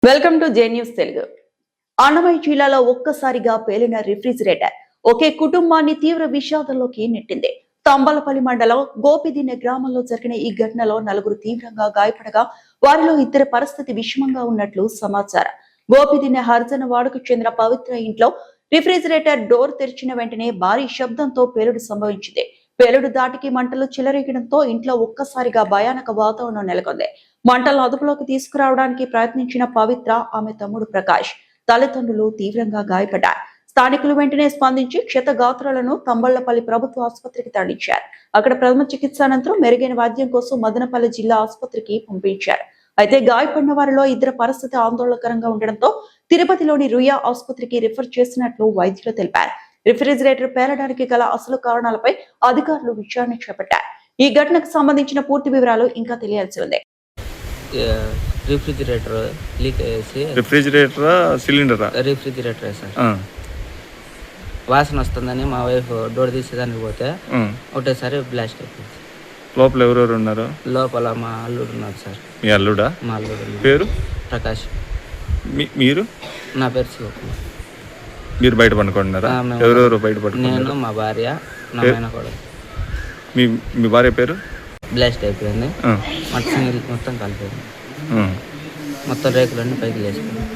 Welcome to J news Telugu. Annamayya జిల్లాలో ఒక్కసారిగా పేలిన refrigerator ఒకే కుటుంబాన్ని తీవ్ర విషాదంలోకి నెట్టింది. తంబలపల్లి మండలం గోపిదిన్నె గ్రామంలో జరిగిన ఈ ఘటనలో నలుగురు తీవ్రంగా గాయపడగా వారిలో ఇద్దరి పరిస్థితి విషమంగా ఉన్నట్లు సమాచారం. గోపిదిన్నె హరిజన వాడకు చెందిన పవిత్ర ఇంట్లో రిఫ్రిజిరేటర్ డోర్ తెరిచిన వెంటనే భారీ శబ్దంతో పేలుడు సంభవించింది. పేలుడు దాటికి మంటలు చెలరేగడంతో ఇంట్లో ఒక్కసారిగా భయానక వాతావరణం నెలకొంది. మంటలను అదుపులోకి తీసుకురావడానికి ప్రయత్నించిన పవిత్ర, ఆమె తమ్ముడు ప్రకాష్ తల్లిదండ్రులు తీవ్రంగా గాయపడ్డారు. స్థానికులు వెంటనే స్పందించి క్షతగాత్రులను తంబళ్లపల్లి ప్రభుత్వ ఆసుపత్రికి తరలించారు. అక్కడ ప్రథమ చికిత్స అనంతరం మెరుగైన వైద్యం కోసం మదనపల్లి జిల్లా ఆసుపత్రికి పంపించారు. అయితే గాయపడిన వారిలో ఇద్దరు పరిస్థితి ఆందోళనకరంగా ఉండడంతో తిరుపతిలోని రుయా ఆసుపత్రికి రిఫర్ చేసినట్లు వైద్యులు తెలిపారు. రిఫ్రిజిరేటర్ పేలడానికి గల అసలు కారణాలపై అధికారులు విచారణ చేపట్టారు. ఈ ఘటనకు సంబంధించిన పూర్తి వివరాలు ఇంకా తెలియాల్సి ఉంది. రిఫ్రిజిరేటర్ లీక్ అయ్యేసి రిఫ్రిజిరేటర్ సార్ వాసన వస్తుందని మా వైఫ్ డోర్ తీసేదానికి పోతే ఒకటేసారి బ్లాస్ట్ అయిపోయింది. లోపల ఎవరెవరు ఉన్నారు? లోపల మా అల్లుడు ఉన్నారు సార్. మీ అల్లుడా? మా అల్లుడు పేరు ప్రకాష్. మీరు? నా పేరు శివకుమార్. మీరు బయట పడుకుంటున్నారా? ఎవరెవరు బయట పడుకున్నారు? నేను, మా భార్య, నా ఆయన కూడా. మీ భార్య పేరు? బ్లాస్ట్ అయిపోయింది. మొత్తం కలిపోయింది. మొత్తం రేకులన్నీ పైకి లేచిపోయింది.